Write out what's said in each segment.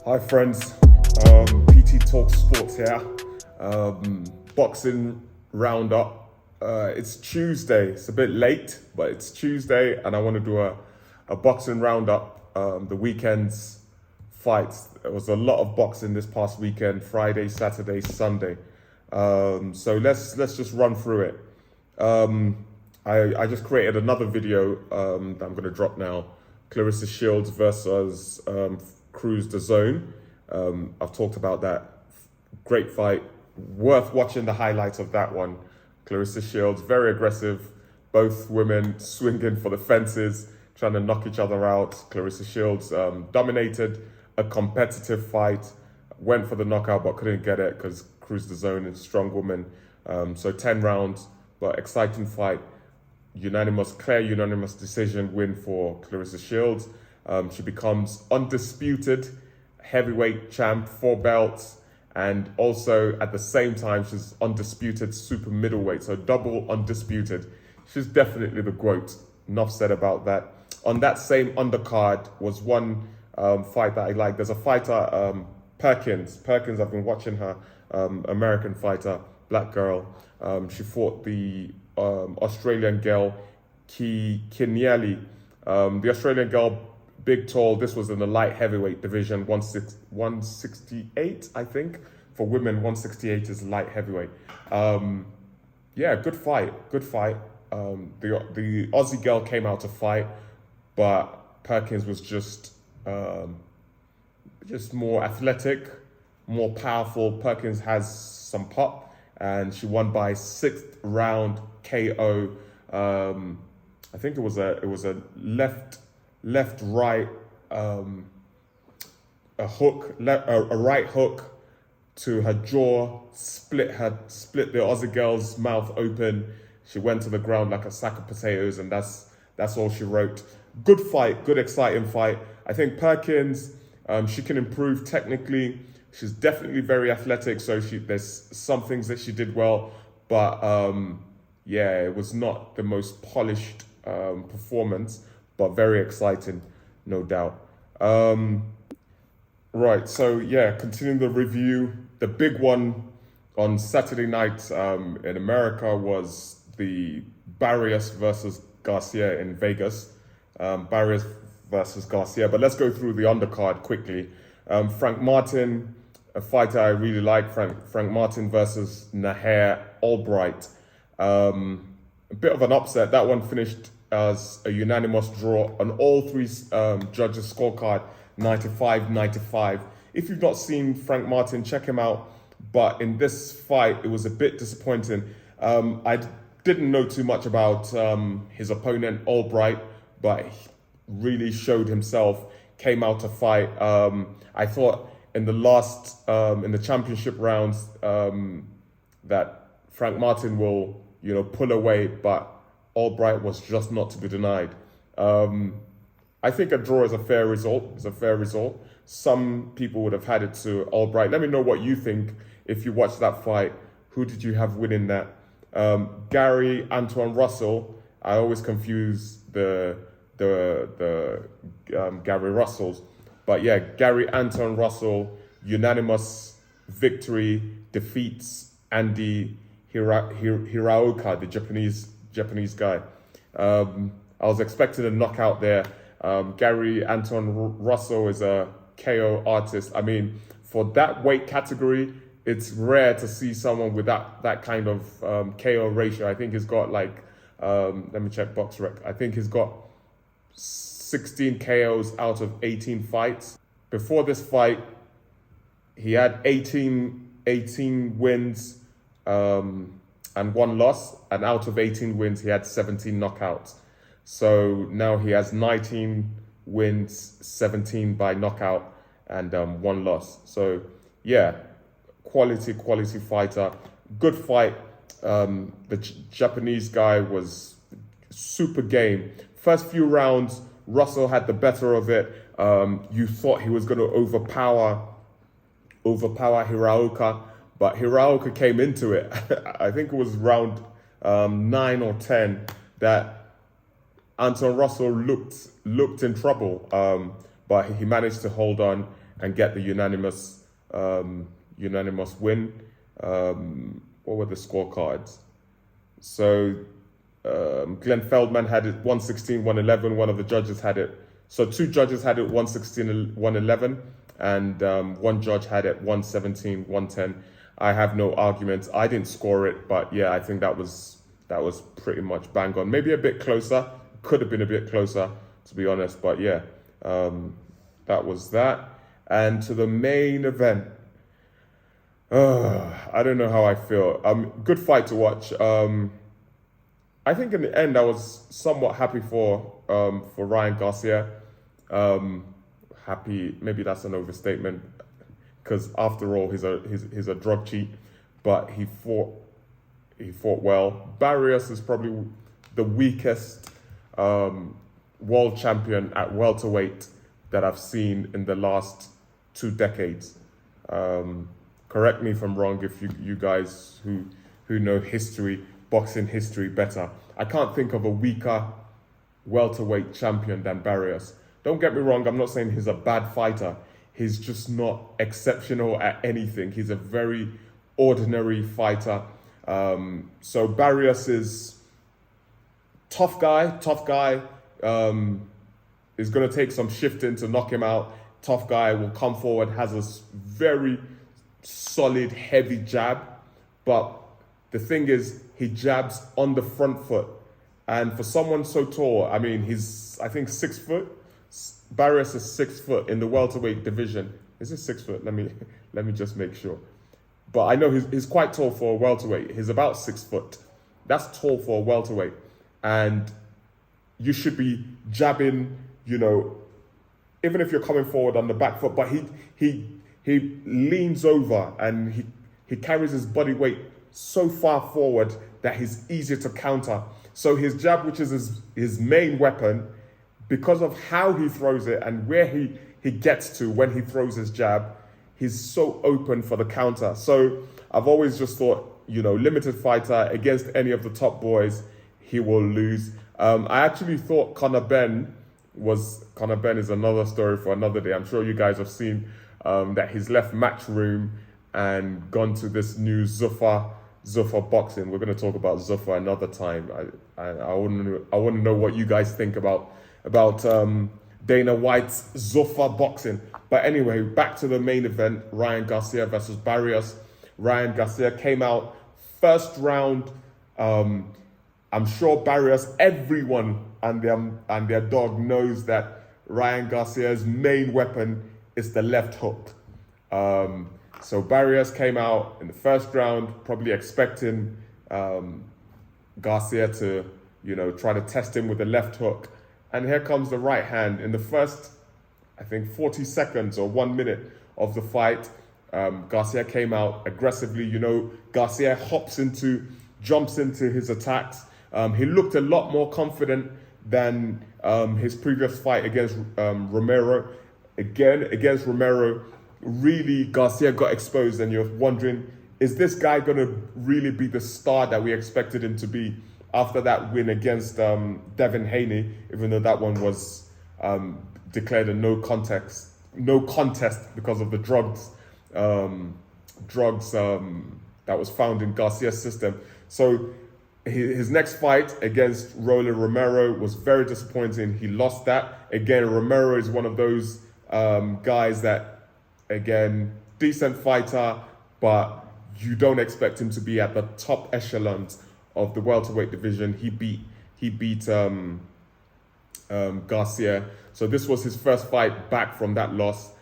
Hi friends, PT.TalkSports here. Boxing roundup. It's Tuesday. It's a bit late, but it's Tuesday, and I want to do a boxing roundup. The weekend's fights. There was a lot of boxing this past weekend: Friday, Saturday, Sunday. So let's just run through it. I just created another video that I'm going to drop now. Clarissa Shields versus Cruz the Zone. I've talked about that. Great fight. Worth watching the highlights of that one. Clarissa Shields, very aggressive. Both women swinging for the fences, trying to knock each other out. Clarissa Shields dominated a competitive fight. Went for the knockout, but couldn't get it because Cruz the Zone is a strong woman. So 10 rounds, but exciting fight. Clear unanimous decision win for Clarissa Shields. She becomes undisputed heavyweight champ, 4 belts, and also at the same time she's undisputed super middleweight, so double undisputed. She's definitely the GOAT. Enough said about that. On that same undercard was one fight that I like. There's a fighter, Perkins, I've been watching her, American fighter, black girl. She fought the Australian girl, Keneally. The Australian girl, big, tall. This was in the light heavyweight division, 168, I think. For women, 168 is light heavyweight. Yeah, good fight. The Aussie girl came out to fight, but Perkins was just more athletic, more powerful. Perkins has some pop, and she won by 6th round KO. I think it was a left right a right hook to her jaw, split the Aussie girl's mouth open. She went to the ground like a sack of potatoes, and that's all she wrote. Good fight, good exciting fight. I think Perkins, she can improve technically. She's definitely very athletic, so there's some things that she did well, but yeah, it was not the most polished performance, but very exciting, no doubt. Right, so yeah, continuing the review. The big one on Saturday night in America was the Barrios versus Garcia in Vegas. Barrios versus Garcia, but let's go through the undercard quickly. Frank Martin, a fighter I really like, Frank Martin versus Naher Albright. A bit of an upset. That one finished as a unanimous draw on all 3 judges' scorecard, 95-95. If you've not seen Frank Martin, check him out. But in this fight, it was a bit disappointing. I didn't know too much about his opponent, Albright, but he really showed himself, came out to fight. I thought in the last, in the championship rounds, that Frank Martin will, pull away, but Albright was just not to be denied. I think a draw is a fair result. Some people would have had it to Albright. Let me know what you think if you watched that fight. Who did you have winning that? Gary Antoine Russell. I always confuse the Gary Russells. But yeah, Gary Antoine Russell, unanimous victory, defeats Andy Hiraoka, the Japanese guy. I was expecting a knockout there. Gary Anton Russell is a KO artist. I mean, for that weight category, it's rare to see someone with that kind of KO ratio. I think he's got like, let me check BoxRec. I think he's got 16 KOs out of 18 fights. Before this fight, he had 18 wins and 1 loss, and out of 18 wins, he had 17 knockouts. So now he has 19 wins, 17 by knockout, and 1 loss. So yeah, quality fighter. Good fight. The Japanese guy was super game. First few rounds, Russell had the better of it. You thought he was going to overpower Hiraoka, but Hiraoka came into it. I think it was round 9 or 10 that Anton Russell looked in trouble, but he managed to hold on and get the unanimous win. What were the scorecards? So Glenn Feldman had it 116, 111. One of the judges had it. So two judges had it 116, 111, and one judge had it 117, 110. I have no arguments. I didn't score it, but yeah, I think that was pretty much bang on. Maybe a bit closer. Could have been a bit closer, to be honest. But yeah, that was that. And to the main event. I don't know how I feel. Good fight to watch. I think in the end I was somewhat happy for Ryan Garcia. Happy, maybe that's an overstatement, because after all he's a drug cheat, but he fought well. Barrios is probably the weakest world champion at welterweight that I've seen in the last 2 decades. Correct me if I'm wrong, if you guys who know boxing history better. I can't think of a weaker welterweight champion than Barrios. Don't get me wrong, I'm not saying he's a bad fighter. He's just not exceptional at anything. He's a very ordinary fighter. So Barrios is tough guy. Is going to take some shifting to knock him out. Tough guy, will come forward, has a very solid, heavy jab. But the thing is, he jabs on the front foot. And for someone so tall, I mean, he's, I think, 6 foot. Barrios is 6 foot in the welterweight division. Is it 6 foot? Let me just make sure. But I know he's quite tall for a welterweight. He's about 6 foot. That's tall for a welterweight. And you should be jabbing, even if you're coming forward on the back foot. But he leans over and he carries his body weight so far forward that he's easier to counter. So his jab, which is his main weapon, because of how he throws it and where he gets to when he throws his jab, he's so open for the counter. So I've always just thought, limited fighter against any of the top boys, he will lose. I actually thought Conor Ben is another story for another day. I'm sure you guys have seen that he's left Matchroom and gone to this new Zuffa boxing. We're going to talk about Zuffa another time. I want to know what you guys think about Dana White's Zuffa boxing. But anyway, back to the main event, Ryan Garcia versus Barrios. Ryan Garcia came out first round. I'm sure Barrios, everyone and their dog knows that Ryan Garcia's main weapon is the left hook. So Barrios came out in the first round, probably expecting Garcia to, try to test him with the left hook. And here comes the right hand. In the first, I think, 40 seconds or 1 minute of the fight, Garcia came out aggressively. Garcia jumps into his attacks. He looked a lot more confident than his previous fight against Romero. Again, against Romero, really Garcia got exposed, and you're wondering, is this guy going to really be the star that we expected him to be after that win against Devin Haney, even though that one was declared a no contest because of the drugs that was found in Garcia's system. So his next fight against Roland Romero was very disappointing. He lost that. Again, Romero is one of those guys that, again, decent fighter, but you don't expect him to be at the top echelons of the welterweight division. He beat Garcia. So this was his first fight back from that loss.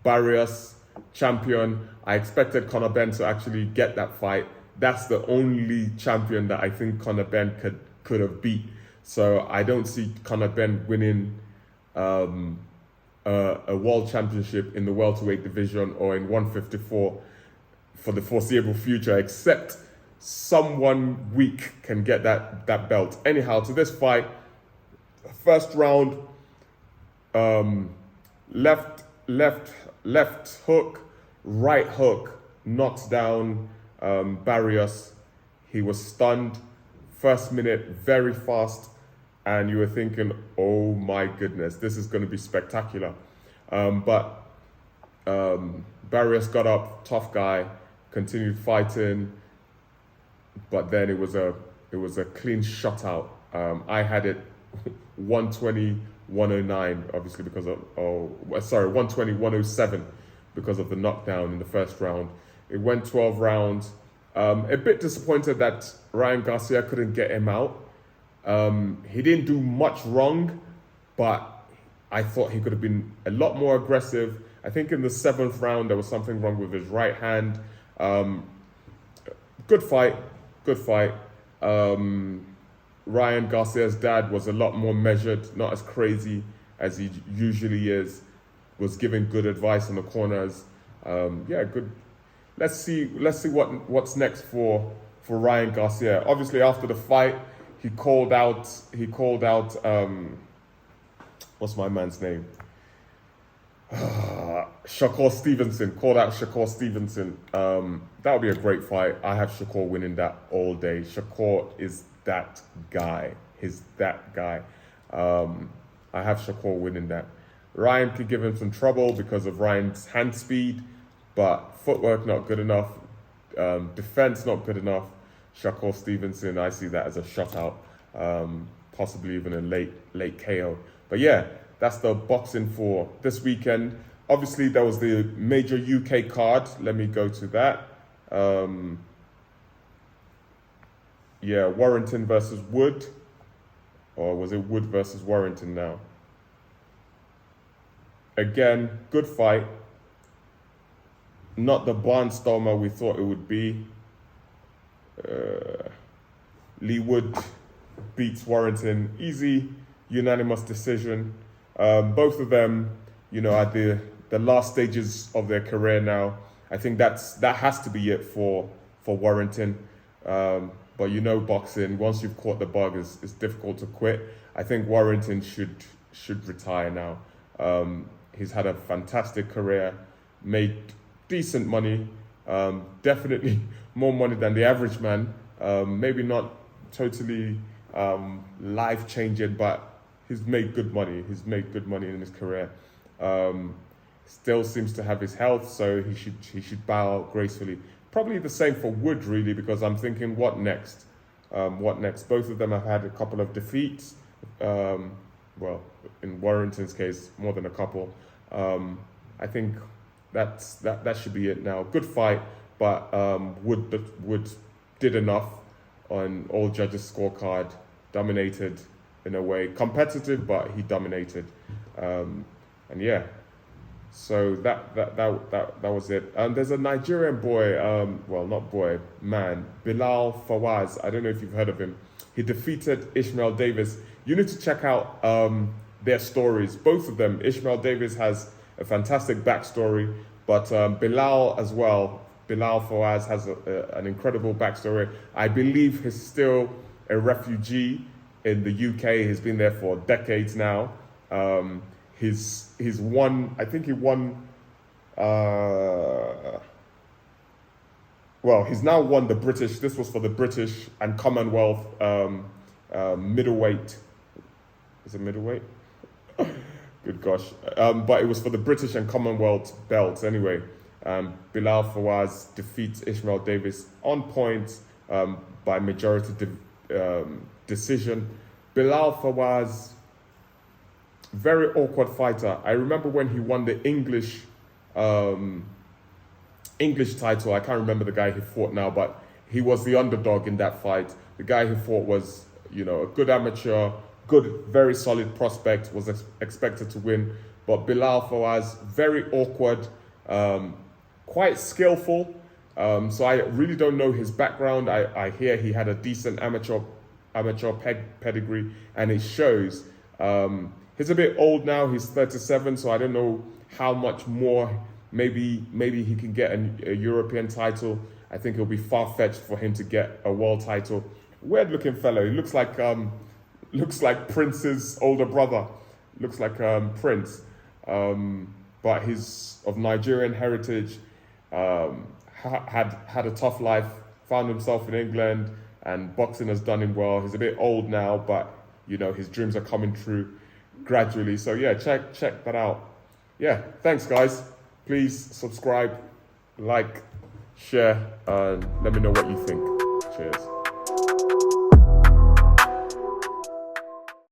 Barrios, champion. I expected Conor Ben to actually get that fight. That's the only champion that I think Conor Ben could have beat. So I don't see Conor Ben winning a world championship in the welterweight division or in 154 for the foreseeable future, except someone weak can get that belt. Anyhow, to this fight, first round, left hook, right hook, knocks down Barrios. He was stunned. First minute, very fast, and you were thinking, oh my goodness, this is going to be spectacular. But Barrios got up, tough guy, continued fighting, but then it was a clean shutout. I had it 120, 109, obviously because of 120, 107 because of the knockdown in the first round. It went 12 rounds. A bit disappointed that Ryan Garcia couldn't get him out. He didn't do much wrong, but I thought he could have been a lot more aggressive. I think in the 7th round there was something wrong with his right hand. Good fight, good fight. Ryan Garcia's dad was a lot more measured, not as crazy as he usually is. Was giving good advice in the corners. Good. Let's see what's next for Ryan Garcia. Obviously, after the fight, he called out. What's my man's name? Shakur Stevenson. Called out Shakur Stevenson. That would be a great fight. I have Shakur winning that all day. Shakur is that guy. He's that guy. I have Shakur winning that. Ryan could give him some trouble because of Ryan's hand speed, but footwork not good enough. Defense not good enough. Shakur Stevenson, I see that as a shutout, possibly even a late KO. But yeah, that's the boxing for this weekend. Obviously, there was the major UK card. Let me go to that. Warrington versus Wood. Or was it Wood versus Warrington now? Again, good fight. Not the barnstormer we thought it would be. Lee Wood beats Warrington. Easy, unanimous decision. Both of them, at the last stages of their career now. I think that has to be it for Warrington. But boxing, once you've caught the bug, it's difficult to quit. I think Warrington should retire now. He's had a fantastic career, made decent money, definitely more money than the average man. Maybe not totally life-changing, but he's made good money. He's made good money in his career. Still seems to have his health, so he should bow out gracefully. Probably the same for Wood, really, because I'm thinking, what next? What next? Both of them have had a couple of defeats. Well, in Warrington's case, more than a couple. I think that should be it now. Good fight, but Wood did enough on all judges' scorecard. Dominated in a way, competitive, but he dominated. So that was it. There's a Nigerian boy, man, Bilal Fawaz. I don't know if you've heard of him. He defeated Ishmael Davis. You need to check out their stories. Both of them. Ishmael Davis has a fantastic backstory, but Bilal as well. Bilal Fawaz has an incredible backstory. I believe he's still a refugee in the UK. He's been there for decades now. He's won. I think he won. He's now won the British. This was for the British and Commonwealth middleweight. Is it middleweight? Good gosh. But it was for the British and Commonwealth belts anyway. Bilal Fawaz defeats Ishmael Davis on points by majority decision. Bilal Fawaz, very awkward fighter. I remember when he won the English title. I can't remember the guy he fought now, but he was the underdog in that fight. The guy he fought was, a good amateur, good, very solid prospect, was expected to win. But Bilal Fawaz, very awkward, quite skillful. So I really don't know his background. I hear he had a decent amateur pedigree, and it shows. He's a bit old now. He's 37, so I don't know how much more. Maybe he can get a European title. I think it'll be far-fetched for him to get a world title. Weird-looking fellow. He looks like Prince's older brother. Looks like Prince, but he's of Nigerian heritage. Had a tough life. Found himself in England, and boxing has done him well. He's a bit old now, but his dreams are coming true gradually. So yeah, check that out. Yeah, thanks guys. Please subscribe, like, share, and let me know what you think. Cheers.